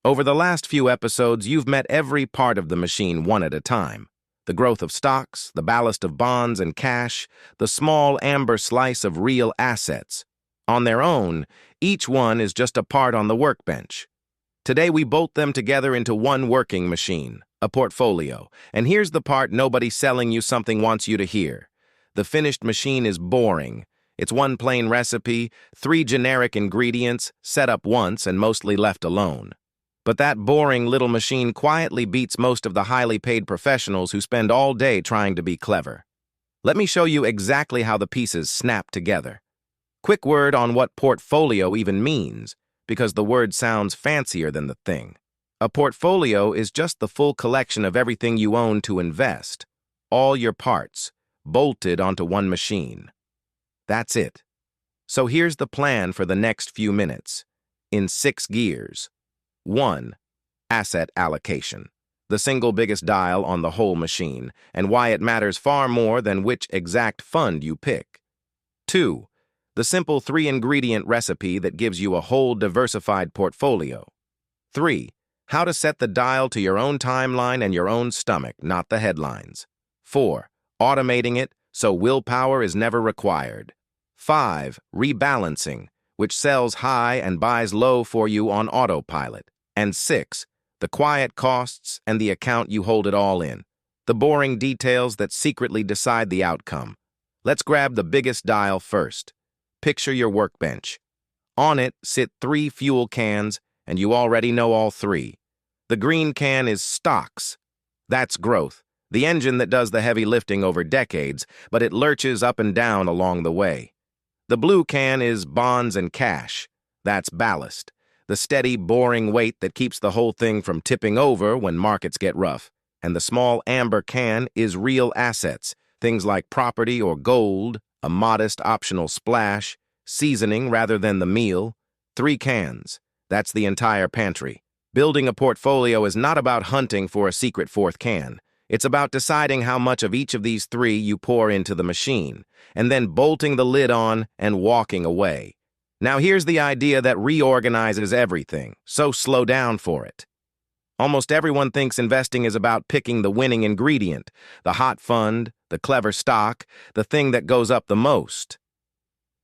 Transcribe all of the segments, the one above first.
Over the last few episodes, you've met every part of the machine one at a time. The growth of stocks, the ballast of bonds and cash, the small amber slice of real assets. On their own, each one is just a part on the workbench. Today we bolt them together into one working machine, a portfolio. And here's the part nobody selling you something wants you to hear. The finished machine is boring. It's one plain recipe, 3 generic ingredients, set up once and mostly left alone. But that boring little machine quietly beats most of the highly paid professionals who spend all day trying to be clever. Let me show you exactly how the pieces snap together. Quick word on what portfolio even means, because the word sounds fancier than the thing. A portfolio is just the full collection of everything you own to invest, all your parts, bolted onto one machine. That's it. So here's the plan for the next few minutes, in 6 gears. 1. Asset allocation, the single biggest dial on the whole machine, and why it matters far more than which exact fund you pick. 2. The simple 3-ingredient recipe that gives you a whole diversified portfolio. 3. How to set the dial to your own timeline and your own stomach, not the headlines. 4. Automating it so willpower is never required. 5. Rebalancing, which sells high and buys low for you on autopilot. And 6. The quiet costs and the account you hold it all in. The boring details that secretly decide the outcome. Let's grab the biggest dial first. Picture your workbench. On it sit 3 fuel cans, and you already know all 3. The green can is stocks. That's growth, the engine that does the heavy lifting over decades, but it lurches up and down along the way. The blue can is bonds and cash. That's ballast, the steady, boring weight that keeps the whole thing from tipping over when markets get rough. And the small amber can is real assets, things like property or gold, a modest optional splash, seasoning rather than the meal. 3 cans. That's the entire pantry. Building a portfolio is not about hunting for a secret 4th can. It's about deciding how much of each of these 3 you pour into the machine, and then bolting the lid on and walking away. Now here's the idea that reorganizes everything, so slow down for it. Almost everyone thinks investing is about picking the winning ingredient, the hot fund, the clever stock, the thing that goes up the most.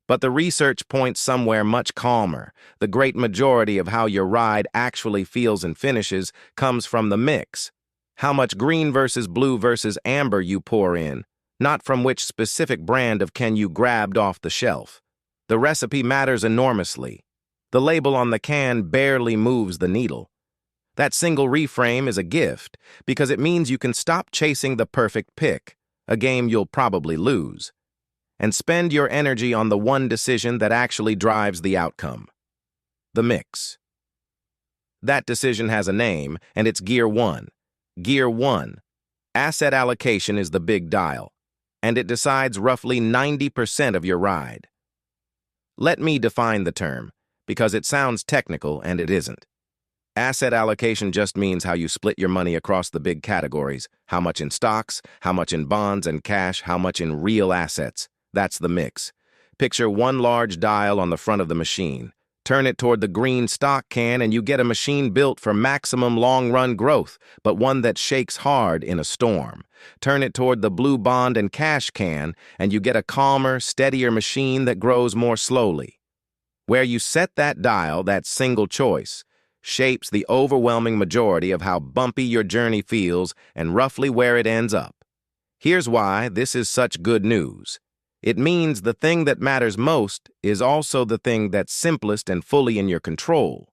But the research points somewhere much calmer. The great majority of how your ride actually feels and finishes comes from the mix. How much green versus blue versus amber you pour in, not from which specific brand of can you grabbed off the shelf. The recipe matters enormously. The label on the can barely moves the needle. That single reframe is a gift because it means you can stop chasing the perfect pick, a game you'll probably lose, and spend your energy on the one decision that actually drives the outcome. The mix. That decision has a name, and it's Gear 1. Gear 1. Asset allocation is the big dial, and it decides roughly 90% of your ride. Let me define the term, because it sounds technical and it isn't. Asset allocation just means how you split your money across the big categories, how much in stocks, how much in bonds and cash, how much in real assets. That's the mix. Picture one large dial on the front of the machine. Turn it toward the green stock can and you get a machine built for maximum long-run growth, but one that shakes hard in a storm. Turn it toward the blue bond and cash can and you get a calmer, steadier machine that grows more slowly. Where you set that dial, that single choice, shapes the overwhelming majority of how bumpy your journey feels and roughly where it ends up. Here's why this is such good news. It means the thing that matters most is also the thing that's simplest and fully in your control.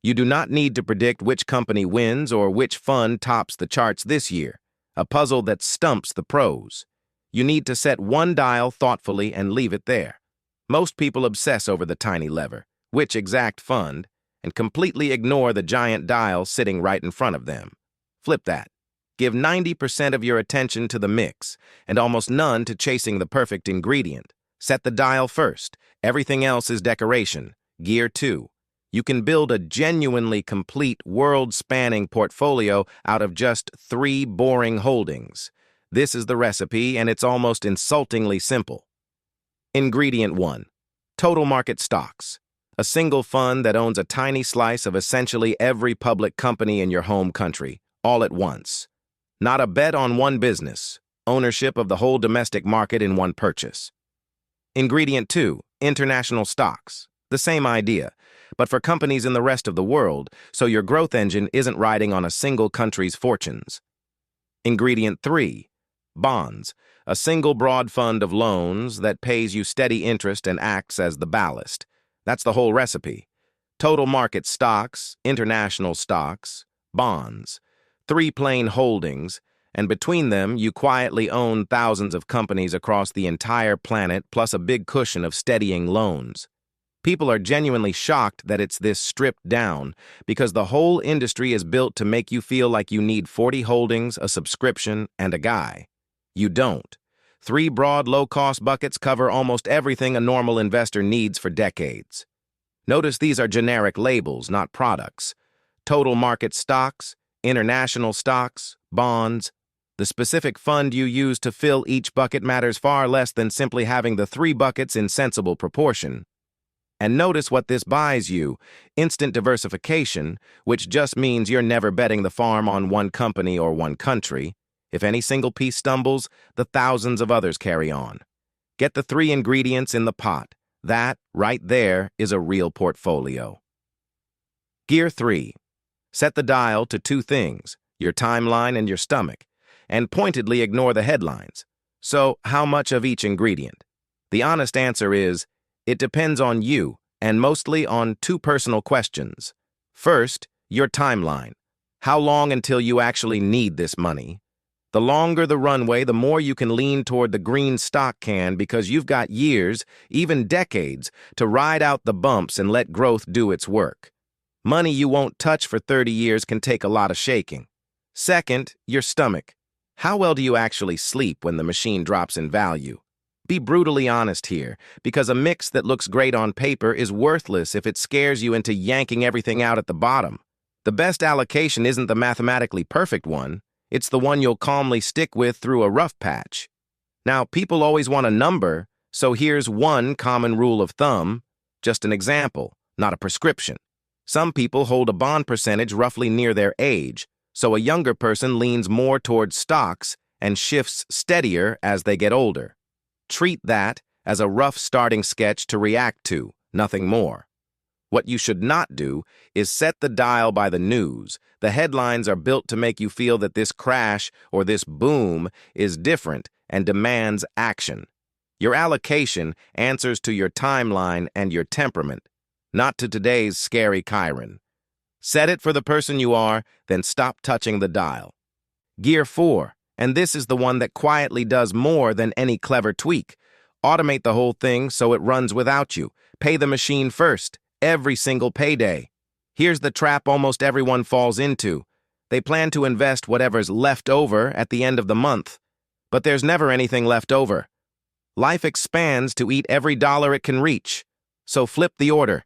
You do not need to predict which company wins or which fund tops the charts this year, a puzzle that stumps the pros. You need to set one dial thoughtfully and leave it there. Most people obsess over the tiny lever, which exact fund, and completely ignore the giant dial sitting right in front of them. Flip that. Give 90% of your attention to the mix, and almost none to chasing the perfect ingredient. Set the dial first. Everything else is decoration. Gear 2. You can build a genuinely complete, world-spanning portfolio out of just 3 boring holdings. This is the recipe, and it's almost insultingly simple. Ingredient 1. Total market stocks. A single fund that owns a tiny slice of essentially every public company in your home country, all at once. Not a bet on one business, ownership of the whole domestic market in one purchase. Ingredient 2, international stocks. The same idea, but for companies in the rest of the world, so your growth engine isn't riding on a single country's fortunes. Ingredient 3, bonds. A single broad fund of loans that pays you steady interest and acts as the ballast. That's the whole recipe. Total market stocks, international stocks, bonds. 3 plain holdings, and between them you quietly own thousands of companies across the entire planet plus a big cushion of steadying loans. People are genuinely shocked that it's this stripped down because the whole industry is built to make you feel like you need 40 holdings, a subscription, and a guy. You don't. 3 broad, low-cost buckets cover almost everything a normal investor needs for decades. Notice these are generic labels, not products. Total market stocks, international stocks, bonds. The specific fund you use to fill each bucket matters far less than simply having the 3 buckets in sensible proportion. And notice what this buys you, instant diversification, which just means you're never betting the farm on one company or one country. If any single piece stumbles, the thousands of others carry on. Get the 3 ingredients in the pot. That, right there, is a real portfolio. Gear 3. Set the dial to 2 things, your timeline and your stomach, and pointedly ignore the headlines. So, how much of each ingredient? The honest answer is, it depends on you, and mostly on 2 personal questions. First, your timeline. How long until you actually need this money? The longer the runway, the more you can lean toward the green stock can because you've got years, even decades, to ride out the bumps and let growth do its work. Money you won't touch for 30 years can take a lot of shaking. Second, your stomach. How well do you actually sleep when the machine drops in value? Be brutally honest here, because a mix that looks great on paper is worthless if it scares you into yanking everything out at the bottom. The best allocation isn't the mathematically perfect one. It's the one you'll calmly stick with through a rough patch. Now, people always want a number, so here's one common rule of thumb, just an example, not a prescription. Some people hold a bond percentage roughly near their age, so a younger person leans more towards stocks and shifts steadier as they get older. Treat that as a rough starting sketch to react to, nothing more. What you should not do is set the dial by the news. The headlines are built to make you feel that this crash or this boom is different and demands action. Your allocation answers to your timeline and your temperament, not to today's scary Chiron. Set it for the person you are, then stop touching the dial. Gear 4, and this is the one that quietly does more than any clever tweak. Automate the whole thing so it runs without you. Pay the machine first, every single payday. Here's the trap almost everyone falls into. They plan to invest whatever's left over at the end of the month, but there's never anything left over. Life expands to eat every dollar it can reach, so flip the order.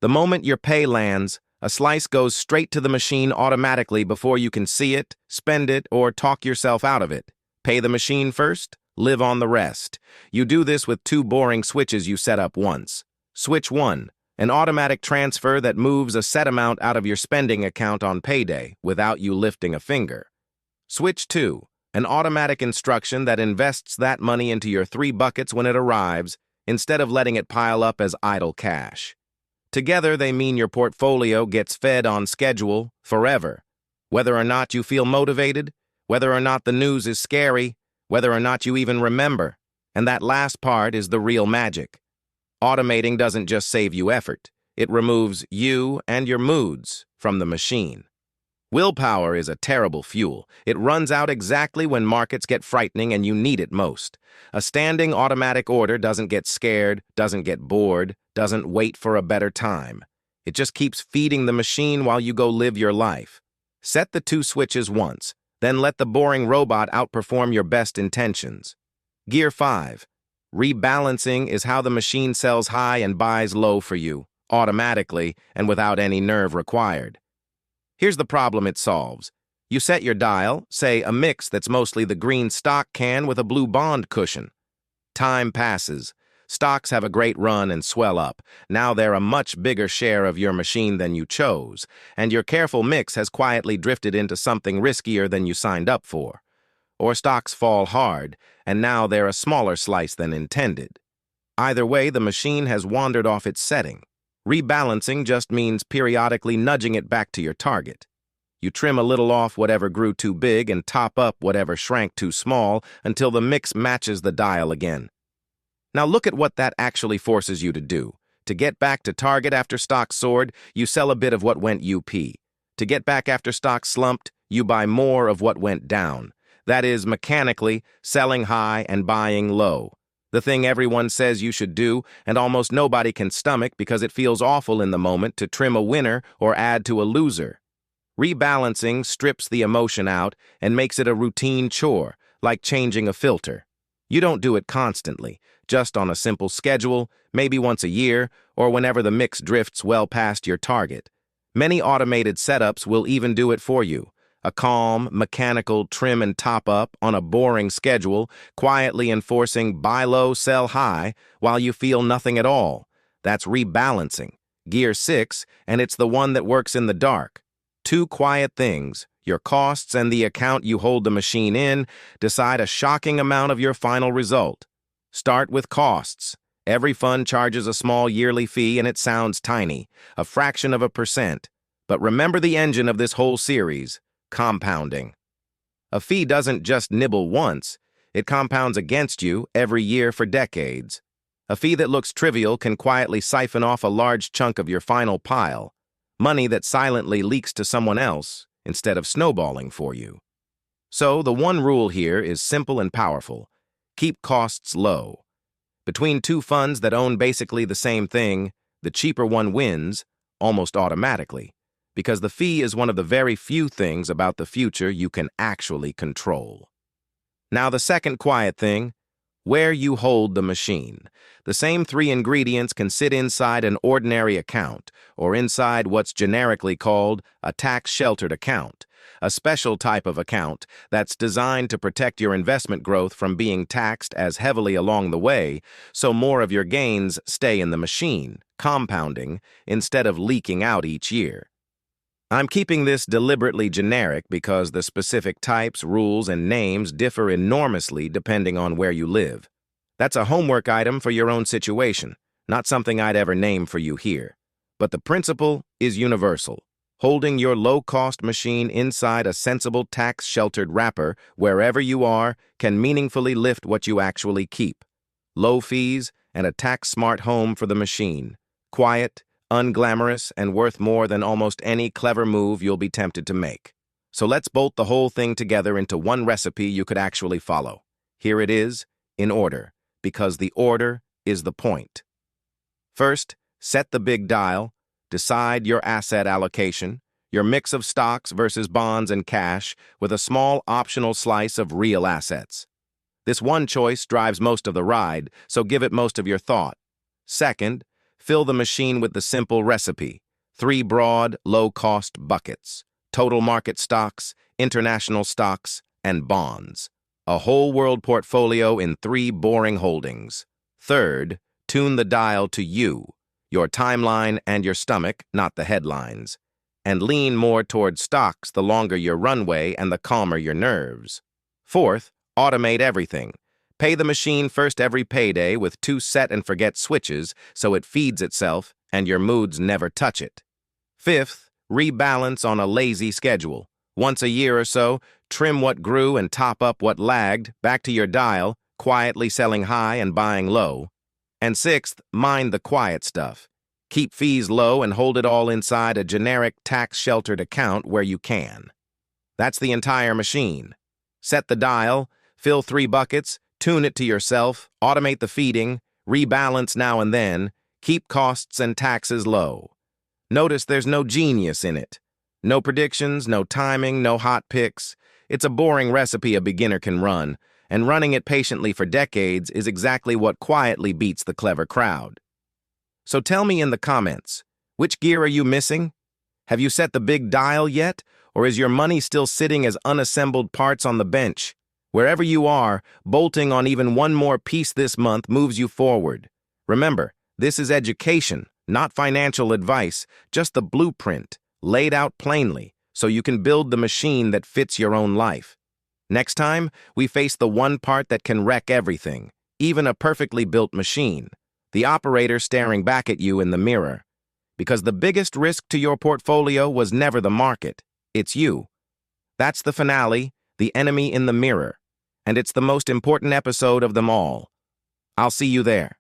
The moment your pay lands, a slice goes straight to the machine automatically before you can see it, spend it, or talk yourself out of it. Pay the machine first, live on the rest. You do this with 2 boring switches you set up once. Switch 1. An automatic transfer that moves a set amount out of your spending account on payday without you lifting a finger. Switch 2. An automatic instruction that invests that money into your 3 buckets when it arrives, instead of letting it pile up as idle cash. Together, they mean your portfolio gets fed on schedule forever. Whether or not you feel motivated, whether or not the news is scary, whether or not you even remember. And that last part is the real magic. Automating doesn't just save you effort. It removes you and your moods from the machine. Willpower is a terrible fuel. It runs out exactly when markets get frightening and you need it most. A standing automatic order doesn't get scared, doesn't get bored, doesn't wait for a better time. It just keeps feeding the machine while you go live your life. Set the 2 switches once, then let the boring robot outperform your best intentions. Gear 5. Rebalancing is how the machine sells high and buys low for you, automatically and without any nerve required. Here's the problem it solves. You set your dial, say a mix that's mostly the green stock can with a blue bond cushion. Time passes. Stocks have a great run and swell up. Now they're a much bigger share of your machine than you chose, and your careful mix has quietly drifted into something riskier than you signed up for. Or stocks fall hard, and now they're a smaller slice than intended. Either way, the machine has wandered off its setting. Rebalancing just means periodically nudging it back to your target. You trim a little off whatever grew too big and top up whatever shrank too small until the mix matches the dial again. Now look at what that actually forces you to do. To get back to target after stocks soared, you sell a bit of what went UP. To get back after stocks slumped, you buy more of what went down. That is, mechanically, selling high and buying low. The thing everyone says you should do, and almost nobody can stomach because it feels awful in the moment to trim a winner or add to a loser. Rebalancing strips the emotion out and makes it a routine chore, like changing a filter. You don't do it constantly, just on a simple schedule, maybe once a year, or whenever the mix drifts well past your target. Many automated setups will even do it for you. A calm, mechanical trim and top up on a boring schedule, quietly enforcing buy low, sell high, while you feel nothing at all. That's rebalancing. Gear 6, and it's the one that works in the dark. Two quiet things, your costs and the account you hold the machine in, decide a shocking amount of your final result. Start with costs. Every fund charges a small yearly fee and it sounds tiny, a fraction of a percent. But remember the engine of this whole series, compounding. A fee doesn't just nibble once, it compounds against you every year for decades. A fee that looks trivial can quietly siphon off a large chunk of your final pile, money that silently leaks to someone else instead of snowballing for you. So the one rule here is simple and powerful. Keep costs low. Between two funds that own basically the same thing, the cheaper one wins, almost automatically, because the fee is one of the very few things about the future you can actually control. Now the second quiet thing, where you hold the machine. The same three ingredients can sit inside an ordinary account, or inside what's generically called a tax-sheltered account, a special type of account that's designed to protect your investment growth from being taxed as heavily along the way, so more of your gains stay in the machine, compounding, instead of leaking out each year. I'm keeping this deliberately generic because the specific types, rules, and names differ enormously depending on where you live. That's a homework item for your own situation, not something I'd ever name for you here. But the principle is universal. Holding your low-cost machine inside a sensible tax-sheltered wrapper wherever you are can meaningfully lift what you actually keep. Low fees and a tax-smart home for the machine. Quiet, unglamorous, and worth more than almost any clever move you'll be tempted to make. So let's bolt the whole thing together into one recipe you could actually follow. Here it is, in order, because the order is the point. First, set the big dial, decide your asset allocation, your mix of stocks versus bonds and cash, with a small optional slice of real assets. This one choice drives most of the ride, so give it most of your thought. Second, fill the machine with the simple recipe. 3 broad, low-cost buckets. Total market stocks, international stocks, and bonds. A whole-world portfolio in 3 boring holdings. Third, tune the dial to you, your timeline and your stomach, not the headlines. And lean more toward stocks the longer your runway and the calmer your nerves. Fourth, automate everything. Pay the machine first every payday with 2 set-and-forget switches so it feeds itself and your moods never touch it. Fifth, rebalance on a lazy schedule. Once a year or so, trim what grew and top up what lagged, back to your dial, quietly selling high and buying low. And sixth, mind the quiet stuff. Keep fees low and hold it all inside a generic tax-sheltered account where you can. That's the entire machine. Set the dial, fill 3 buckets, tune it to yourself, automate the feeding, rebalance now and then, keep costs and taxes low. Notice there's no genius in it. No predictions, no timing, no hot picks. It's a boring recipe a beginner can run, and running it patiently for decades is exactly what quietly beats the clever crowd. So tell me in the comments, which gear are you missing? Have you set the big dial yet, or is your money still sitting as unassembled parts on the bench? Wherever you are, bolting on even one more piece this month moves you forward. Remember, this is education, not financial advice, just the blueprint, laid out plainly, so you can build the machine that fits your own life. Next time, we face the one part that can wreck everything, even a perfectly built machine, the operator staring back at you in the mirror. Because the biggest risk to your portfolio was never the market, it's you. That's the finale, the enemy in the mirror, and it's the most important episode of them all. I'll see you there.